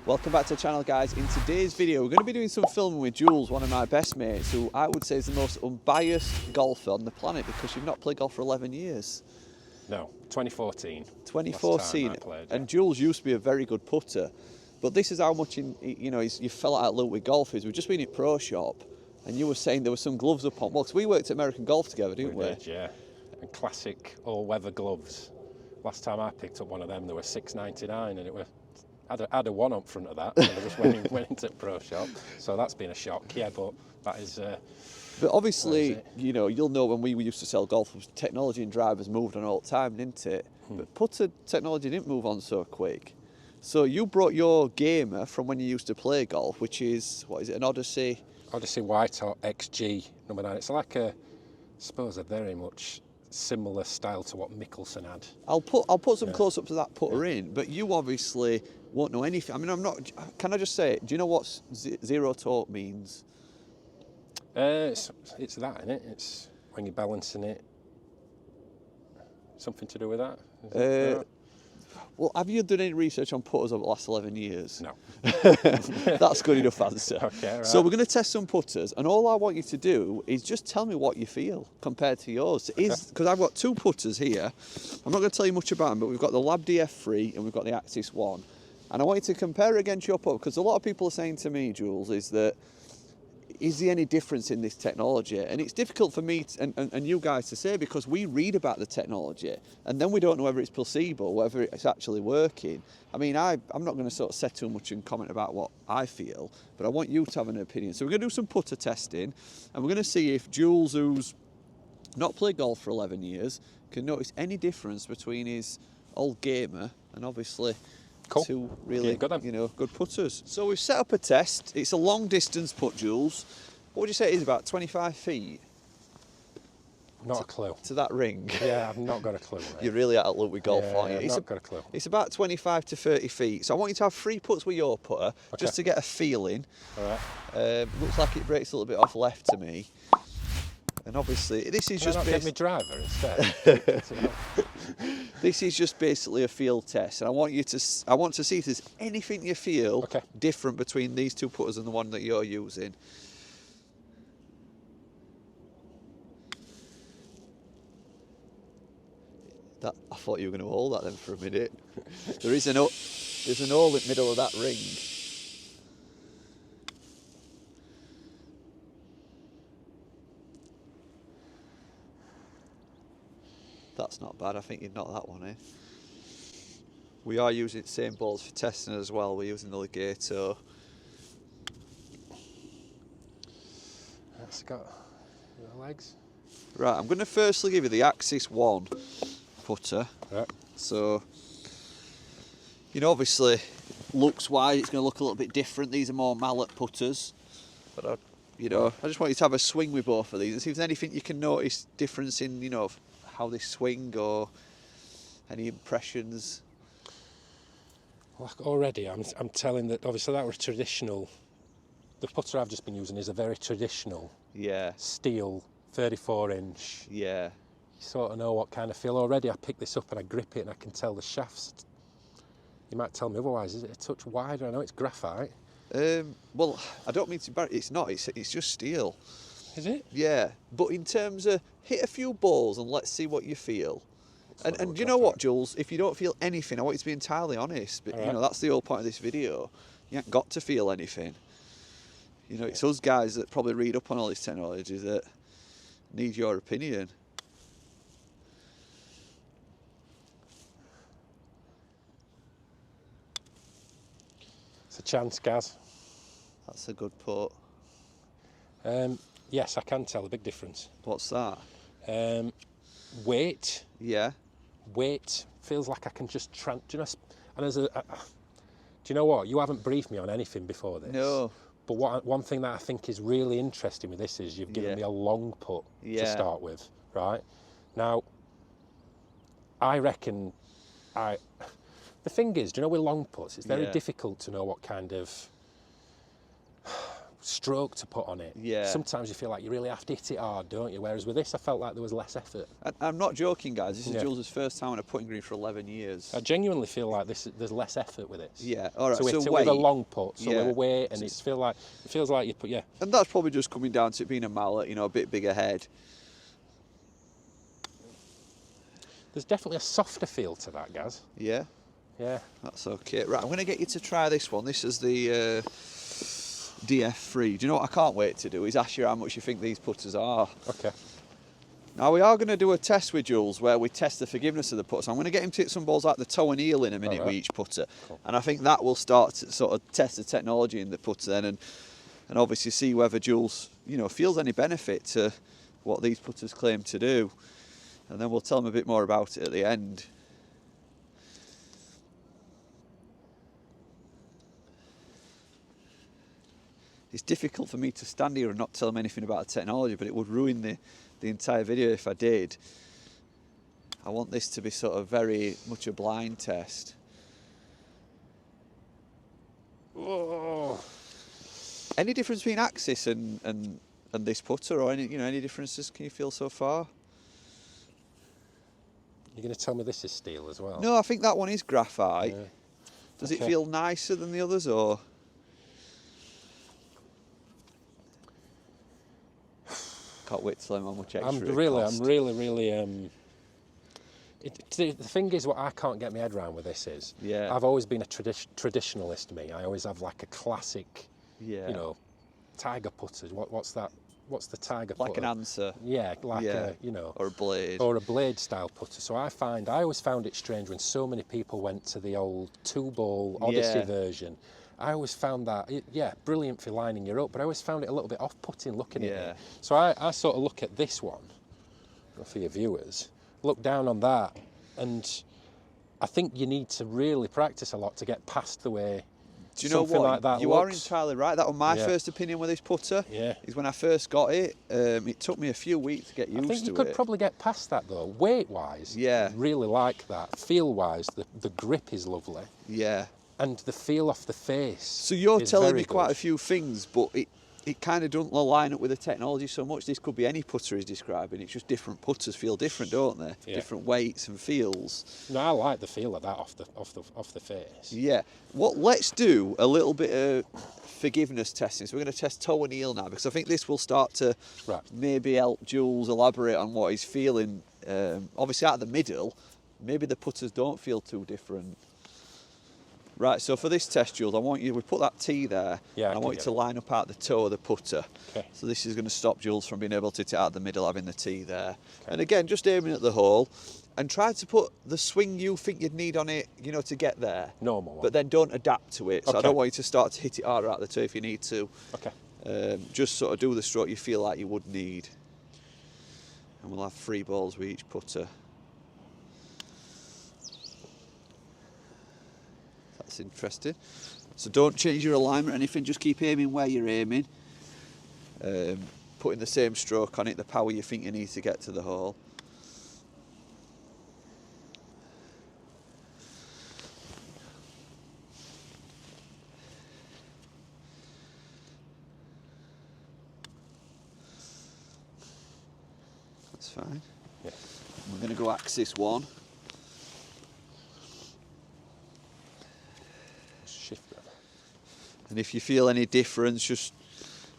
Welcome back to the channel, guys. In today's video we're going to be doing some filming with Jules, one of my best mates, who I would say is the most unbiased golfer on the planet, because you've not played golf for 11 years. No, 2014. 2014. Played, and Jules used to be a very good putter, but this is how much you fell out of love with golf. We've just been at Pro Shop and you were saying there were some gloves up on, well, because we worked at American Golf together, didn't we? Did, yeah. And classic all-weather gloves. Last time I picked up one of them, they were $6.99, and it was had a one up front of that, and I just went into Pro Shop. So that's been a shock, yeah. But that is. But obviously, you'll know when we used to sell golf, technology and drivers moved on all the time, didn't it? But putter technology didn't move on so quick. So you brought your gamer from when you used to play golf, which is, what is it, an Odyssey? Odyssey XG number 9. It's like I suppose a very much similar style to what Mickelson had. I'll put some close-ups of that putter in, but you obviously won't know anything. I mean, can I just say, do you know what zero torque means? It's that, isn't it? It's when you're balancing it. Something to do with that? Well, have you done any research on putters over the last 11 years? No. That's good enough answer. Okay, right. So we're going to test some putters, and all I want you to do is just tell me what you feel compared to yours. Because I've got two putters here. I'm not going to tell you much about them, but we've got the Lab DF3 and we've got the Axis 1. And I want you to compare it against your putter, because a lot of people are saying to me, Jules, is there any difference in this technology? And it's difficult for me and you guys to say, because we read about the technology and then we don't know whether it's placebo, whether it's actually working. I mean, I'm not going to sort of say too much and comment about what I feel, but I want you to have an opinion. So we're going to do some putter testing, and we're going to see if Jules, who's not played golf for 11 years, can notice any difference between his old gamer and obviously two really good putters. So we've set up a test. It's a long distance putt, Jules. What would you say it is, about 25 feet? Not a clue. To that ring? Yeah, I've not got a clue. You're really out of luck with golf, aren't you? I've not got a clue. It's about 25 to 30 feet. So I want you to have 3 putts with your putter, just to get a feeling. All right. Looks like it breaks a little bit off left to me. And obviously, this is just get my driver instead. This is just basically a field test, and I want to see if there's anything you feel different between these two putters and the one that you're using. I thought you were going to hold that then for a minute. There's an hole in the middle of that ring. That's not bad. I think you'd knock that one in. We are using the same balls for testing as well. We're using the Legato. It's got the legs. Right, I'm going to firstly give you the Axis 1 putter. Right. So, obviously, looks-wise, it's going to look a little bit different. These are more mallet putters. But, I just want you to have a swing with both of these and see if there's anything you can notice difference in, how they swing, or any impressions. Like already, I'm telling that obviously that was traditional. The putter I've just been using is a very traditional steel 34-inch. Yeah. You sort of know what kind of feel. Already I pick this up and I grip it and I can tell the shafts. You might tell me otherwise, is it a touch wider? I know it's graphite. Well, I don't mean to embarrass, it's not, it's just steel. Is it? Yeah, but in terms of hit a few balls and let's see what you feel. And you know what, Jules? If you don't feel anything, I want you to be entirely honest. But that's the whole point of this video. You ain't got to feel anything. It's us guys that probably read up on all this technology that need your opinion. It's a chance, Gaz. That's a good putt. Yes, I can tell a big difference. What's that? Weight. Yeah. Weight feels like I can just do you know what? You haven't briefed me on anything before this. No. But one thing that I think is really interesting with this is you've given me a long putt to start with, right? Now, I reckon the thing is, with long putts, it's very difficult to know what kind of stroke to put on it. Yeah. Sometimes you feel like you really have to hit it hard, don't you? Whereas with this, I felt like there was less effort. I'm not joking, guys. This is Jules' first time on a putting green for 11 years. I genuinely feel like there's less effort with it. Yeah. All right. So with a long putt, so with a weight, and it feels like you put And that's probably just coming down to it being a mallet, you know, a bit bigger head. There's definitely a softer feel to that, Gaz. Yeah. Yeah. That's okay. Right, I'm going to get you to try this one. This is the DF3. Do you know what I can't wait to do? Is ask you how much you think these putters are. Okay. Now, we are going to do a test with Jules where we test the forgiveness of the putter. So I'm going to get him to hit some balls like the toe and heel in a minute with each putter. Cool. And I think that will start to sort of test the technology in the putter then and obviously see whether Jules, you know, feels any benefit to what these putters claim to do. And then we'll tell him a bit more about it at the end. It's difficult for me to stand here and not tell him anything about the technology, but it would ruin the entire video if I did. I want this to be sort of very much a blind test. Oh. Any difference between Axis and this putter, or any differences can you feel so far? You're going to tell me this is steel as well? No, I think that one is graphite. Yeah. Does it feel nicer than the others, or? Can't wait to learn how much extra I'm really. The thing is, what I can't get my head around with this is, I've always been a traditionalist. Me, I always have like a classic, you know, tiger putters. What's that? What's the tiger putter? Like an answer. Yeah, like a, you know, or a blade. Or a blade style putter. So I always found it strange when so many people went to the old 2-ball Odyssey version. I always found that, brilliant for lining your up, but I always found it a little bit off-putting looking at it. So I sort of look at this one, for your viewers, look down on that, and I think you need to really practice a lot to get past the way something like that you looks. are entirely right. That was my first opinion with this putter. Is when I first got it. It took me a few weeks to get used to it. I think you could probably get past that though. Weight-wise, really like that. Feel-wise, the grip is lovely. Yeah. And the feel off the face. So you're telling me quite a few things, but it kind of doesn't line up with the technology so much. This could be any putter he's describing. It's just different putters feel different, don't they? Yeah. Different weights and feels. No, I like the feel of that off the face. Yeah. Let's do a little bit of forgiveness testing. So we're going to test toe and heel now, because I think this will start to maybe help Jules elaborate on what he's feeling. Obviously, out of the middle, maybe the putters don't feel too different. Right, so for this test, Jules, we put that tee there, and I want you to line up out the toe of the putter. Okay. So this is going to stop Jules from being able to hit it out the middle, having the tee there. Okay. And again, just aiming at the hole, and try to put the swing you think you'd need on it, you know, to get there. Normal one. But then don't adapt to it. So I don't want you to start to hit it harder out the toe if you need to. Okay. Just sort of do the stroke you feel like you would need. And we'll have 3 balls with each putter. That's interesting. So don't change your alignment or anything, just keep aiming where you're aiming. Putting the same stroke on it, the power you think you need to get to the hole. That's fine. Yeah. We're going to go Axis 1. And if you feel any difference, just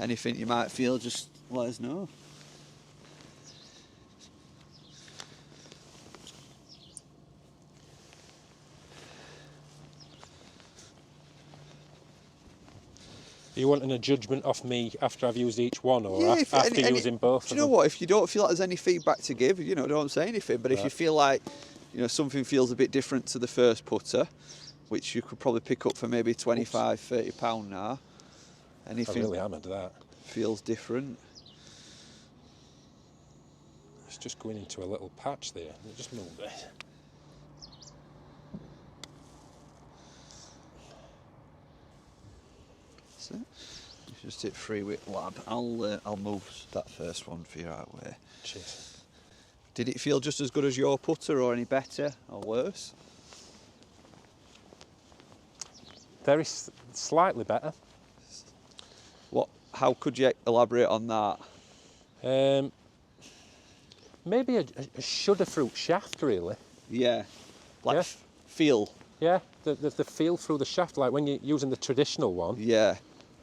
anything you might feel, just let us know. Are you wanting a judgment off me after I've used each one, or after using both? Do you know what? If you don't feel like there's any feedback to give, you know, don't say anything. But if you feel like, you know, something feels a bit different to the first putter, which you could probably pick up for maybe £25, £30 now. Anything I really hammered that. Feels different. It's just going into a little patch there. Just move it. That's it. You just hit 3 with Lab. I'll move that first one for you right away. Cheers. Did it feel just as good as your putter, or any better or worse? Very slightly better. What How could you elaborate on that? Maybe a shudder fruit shaft, really. Yeah. Like feel. Yeah, the feel through the shaft, like when you're using the traditional one. Yeah.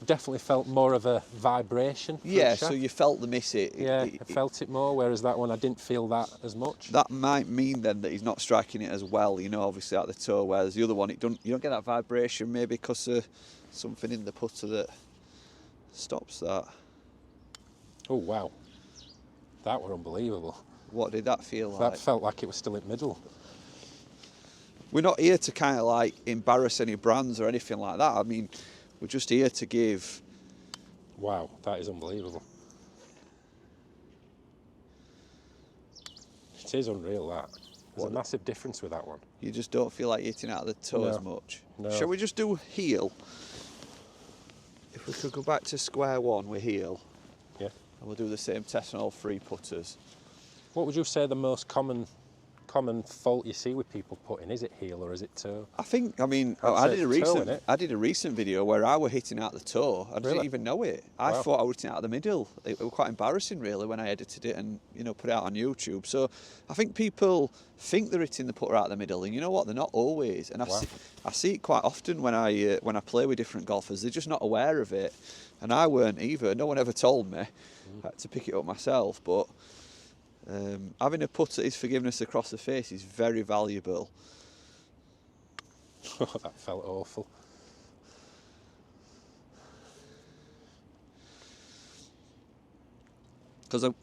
Definitely felt more of a vibration. Yeah, so you felt the miss it. Yeah, I felt it more, whereas that one I didn't feel that as much. That might mean then that he's not striking it as well, you know, obviously at the toe, whereas the other one, you don't get that vibration, maybe because of something in the putter that stops that. Oh, wow. That were unbelievable. What did that feel like? That felt like it was still in middle. We're not here to kind of like embarrass any brands or anything like that. I mean, we're just here to give... Wow, that is unbelievable. It is unreal, that. There's a massive difference with that one. You just don't feel like hitting out of the toe as much. No. Shall we just do heel? If we could go back to square one with heel. Yeah. And we'll do the same test on all 3 putters. What would you say the most common fault you see with people putting? Is it heel or is it toe? I mean, I did a recent video where I were hitting out the toe. I didn't even know it. I thought I was hitting out the middle. It was quite embarrassing, really, when I edited it and put it out on YouTube. So I think people think they're hitting the putter out the middle, and you know what? They're not always. And I see it quite often when I play with different golfers. They're just not aware of it, and I weren't either. No one ever told me. I had to pick it up myself, but. Having a putter his forgiveness across the face is very valuable. Oh, that felt awful. Because you're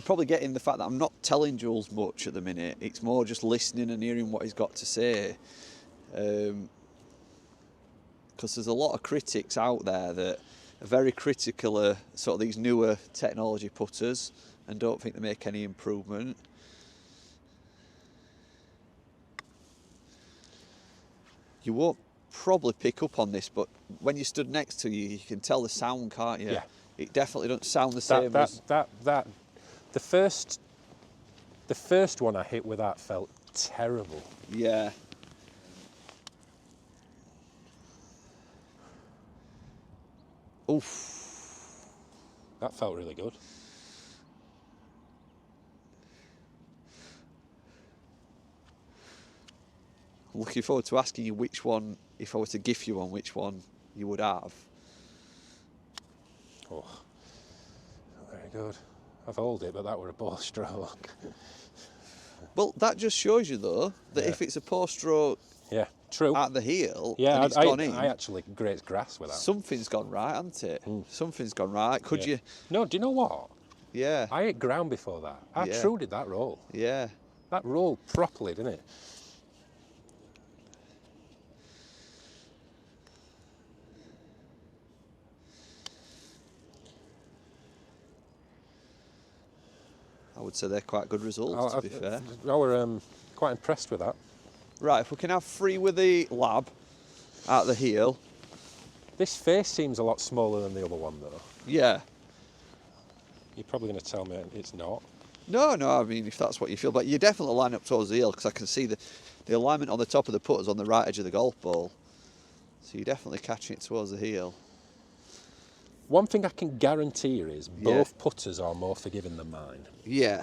probably getting the fact that I'm not telling Jules much at the minute. It's more just listening and hearing what he's got to say. Because there's a lot of critics out there that are very critical of sort of these newer technology putters and don't think they make any improvement. You won't probably pick up on this, but when you stood next to you can tell the sound, can't you? Yeah. It definitely doesn't sound the same. The first one I hit with that felt terrible. Yeah. Oof. That felt really good. I'm looking forward to asking you which one, if I were to gift you one, which one you would have. Oh, very good. I've held it, but that were a ball stroke. Well, that just shows you, though, that if it's a poor stroke true. at the heel, and it's gone in. I actually grazed grass with that. Something's gone right, hasn't it? Something's gone right. Could you... No, do you know what? Yeah. I hit ground before that. I true did that roll. Yeah. That rolled properly, didn't it? I would say they're quite good results, to be fair. I were quite impressed with that. Right, if we can have 3 with the Lab at the heel. This face seems a lot smaller than the other one, though. Yeah. You're probably going to tell me it's not. No, I mean, if that's what you feel. But you definitely line up towards the heel, because I can see the alignment on the top of the putters on the right edge of the golf ball. So you're definitely catching it towards the heel. One thing I can guarantee you is both putters are more forgiving than mine. Yeah,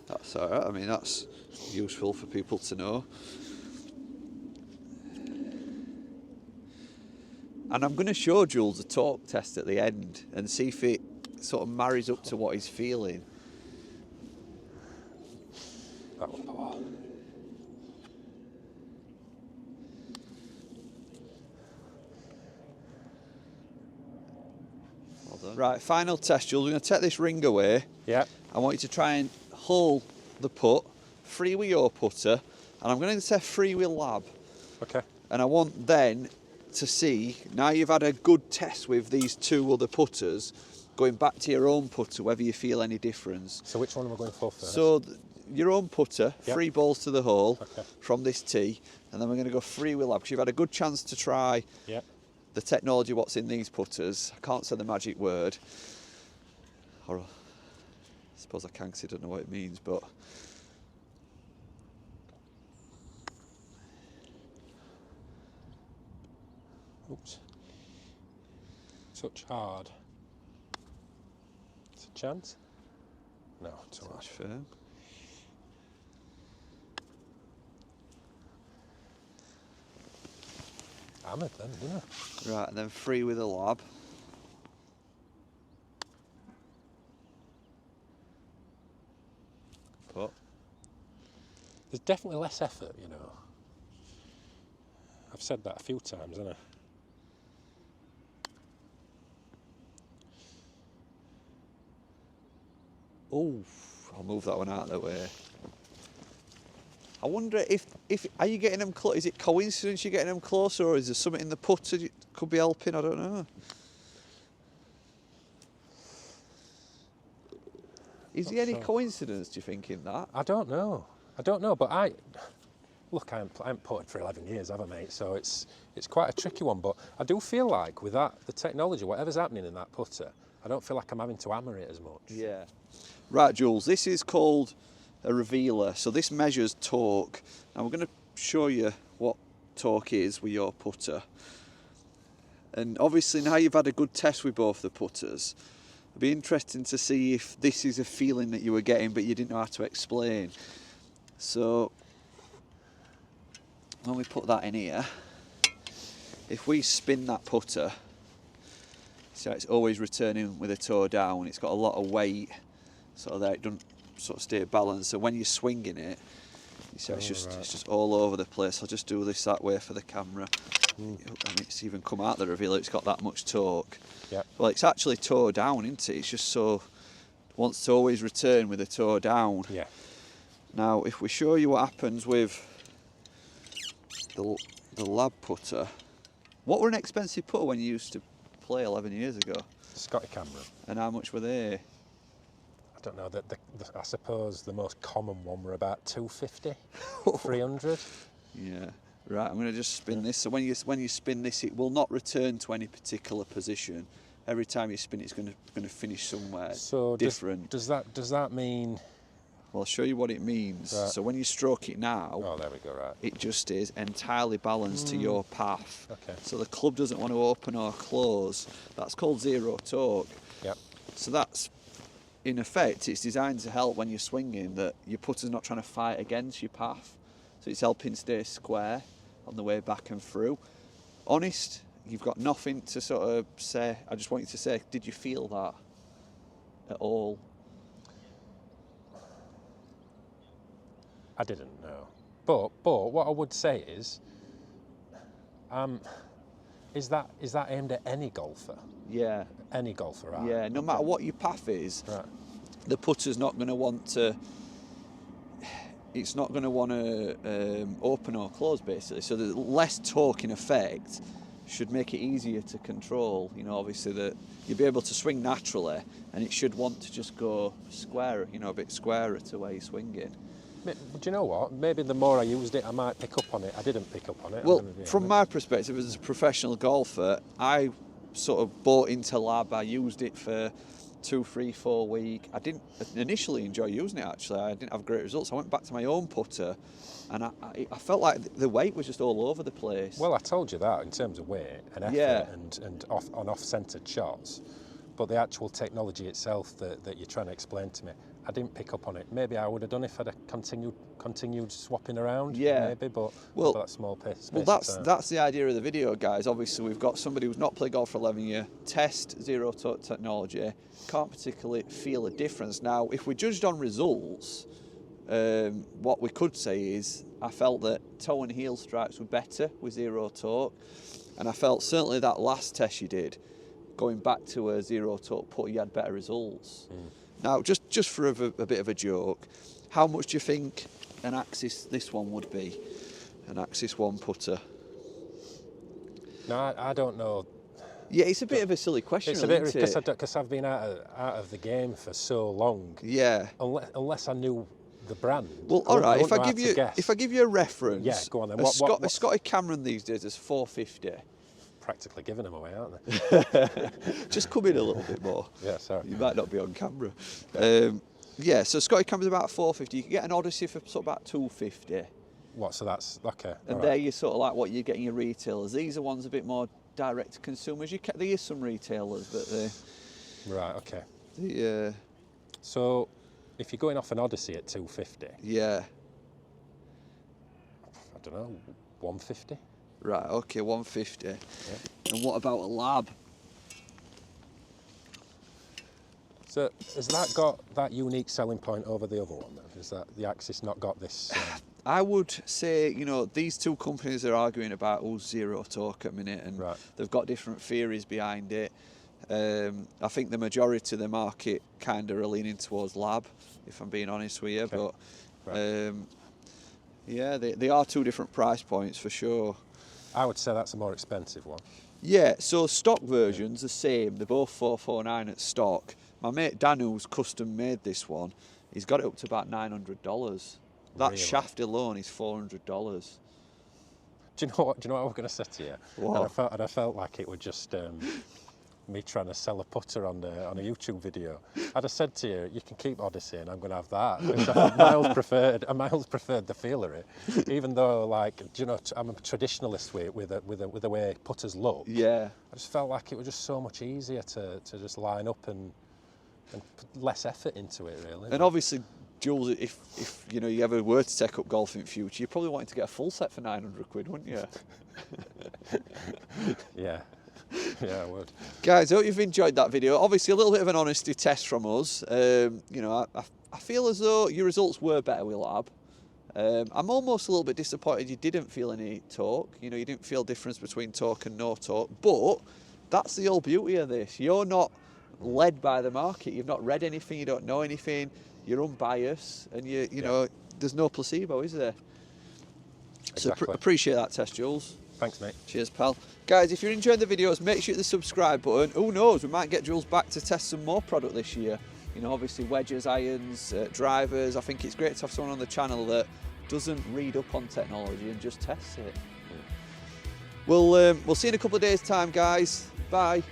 that's all right. I mean, that's useful for people to know. And I'm going to show Jules a torque test at the end and see if it sort of marries up to what he's feeling. That was poor. Right, final test, Jules. We're going to take this ring away. Yeah. I want you to try and hull the putt, free with your putter, and I'm going to say free with Lab. Okay. And I want then to see, now you've had a good test with these 2 other putters, going back to your own putter, whether you feel any difference. So which one am I going for first? So your own putter, 3 balls to the hole from this tee, and then we're going to go free with Lab, because you've had a good chance to try the technology what's in these putters. I can't say the magic word, or I suppose I can because I don't know what it means, but oops. touch hard. It's a chance? No, too much. Firm. Hammered then, didn't I? Right, and then 3 with a Lab. Put. There's definitely less effort, you know. I've said that a few times, haven't I? Oh, I'll move that one out of the way. I wonder if are you getting them close? Is it coincidence you're getting them closer, or is there something in the putter that could be helping? I don't know. Is there any coincidence, do you think, in that? I don't know. I don't know, but I haven't putted for 11 years, have I, mate? So it's quite a tricky one, but I do feel like with that, the technology, whatever's happening in that putter, I don't feel like I'm having to hammer it as much. Yeah. Right, Jules, this is called a revealer. So this measures torque. Now we're going to show you what torque is with your putter. And obviously now you've had a good test with both the putters. It'd be interesting to see if this is a feeling that you were getting but you didn't know how to explain. So when we put that in here, if we spin that putter, so it's always returning with a toe down, it's got a lot of weight, so that it doesn't sort of stay balanced. So when you're swinging it, you see it's just all over the place. I'll just do this that way for the camera. I mean, it's even come out the revealer, it's got that much torque. Yep. Well, it's actually toe down, isn't it? It's just so wants to always return with a toe down. Yeah. Now, if we show you what happens with the Lab putter, what were an expensive putter when you used to play 11 years ago? Scotty Cameron. And how much were they? I don't know. I suppose the most common one were about 250, 300. Yeah. Right. I'm going to just spin this. So when you spin this, it will not return to any particular position. Every time you spin, it's going to finish somewhere different. Does that mean? Well, I'll show you what it means. Right. So when you stroke it now, oh, there we go. Right. It just is entirely balanced to your path. Okay. So the club doesn't want to open or close. That's called zero torque. Yep. So that's, in effect, it's designed to help when you're swinging, that your putter's not trying to fight against your path. So it's helping stay square on the way back and through. Honest, you've got nothing to sort of say. I just want you to say, did you feel that at all? I didn't know. But what I would say is that aimed at any golfer? Yeah. Any golfer, right? Yeah, no matter what your path is, right, the putter's not going to want to, it's not going to want to open or close, basically. So the less torque in effect should make it easier to control. You know, obviously that you'll be able to swing naturally, and it should want to just go squarer, you know, a bit squarer to where you're swinging. Do you know what? Maybe the more I used it, I might pick up on it. I didn't pick up on it. Well, from my perspective as a professional golfer, I sort of bought into Lab. I used it for 2, 3, 4 weeks. I didn't initially enjoy using it, actually. I didn't have great results. I went back to my own putter, and I felt like the weight was just all over the place. Well, I told you that in terms of weight and effort and off-centred shots. But the actual technology itself that you're trying to explain to me, I didn't pick up on it. Maybe I would have done if I'd have continued swapping around. Yeah. Maybe, but that small pace. Well, that's the idea of the video, guys. Obviously, we've got somebody who's not played golf for 11 years, test zero torque technology, can't particularly feel a difference. Now, if we judged on results, what we could say is I felt that toe and heel strikes were better with zero torque, and I felt certainly that last test you did, going back to a zero torque putter, you had better results. Now, just for a bit of a joke, how much do you think an Axis, this one would be? An Axis 1 putter? No, I don't know. Yeah, it's a bit of a silly question, it's a bit because I've been out of the game for so long. Yeah. Unless I knew the brand. Well, all right. If I give you a reference, yeah, go on then. A Scotty Cameron these days is 450. Practically giving them away, aren't they? Just come in a little bit more. Yeah, sorry. You might not be on camera. Yeah, so Scotty Cameron's about 450. You can get an Odyssey for sort of about 250. What? So that's okay. And there you sort of like what you're getting your retailers. These are ones a bit more direct to consumers. There is some retailers, but they. Right. Okay. Yeah. So, if you're going off an Odyssey at 250. Yeah. I don't know, 150. Right. Okay, 150. Yeah. And what about a Lab? So has that got that unique selling point over the other one then? Is that the Axis not got this? I would say, you know, these two companies are arguing about who's zero torque at the minute, and they've got different theories behind it. I think the majority of the market kind of are leaning towards Lab, if I'm being honest with you. Okay. But yeah, they are two different price points for sure. I would say that's a more expensive one. Yeah, so stock versions the same. They're both 449 at stock. My mate Dan, who's custom made this one, he's got it up to about $900. That shaft alone is $400. Do you know what I was going to say to you? What? And I felt like it was just me trying to sell a putter on a YouTube video. I'd have said to you, you can keep Odyssey and I'm going to have that. Which I miles preferred the feel of it. Even though, like, do you know, I'm a traditionalist with the way putters look. Yeah. I just felt like it was just so much easier to just line up and put less effort into it, really. And obviously, Jules, if you know you ever were to take up golf in future, you probably wanted to get a full set for 900 quid, wouldn't you? Yeah. Yeah, I would. Guys, I hope you've enjoyed that video. Obviously, a little bit of an honesty test from us. You know, I feel as though your results were better with Lab. I'm almost a little bit disappointed you didn't feel any torque. You know, you didn't feel difference between torque and no torque. But that's the whole beauty of this. You're not led by the market. You've not read anything. You don't know anything. You're unbiased, and you know, there's no placebo, is there? Exactly. So appreciate that test, Jules. Thanks, mate. Cheers, pal. Guys, if you're enjoying the videos, make sure you hit the subscribe button. Who knows, we might get Jules back to test some more product this year. You know, obviously wedges, irons, drivers. I think it's great to have someone on the channel that doesn't read up on technology and just tests it. Yeah. We'll see you in a couple of days' time, guys. Bye.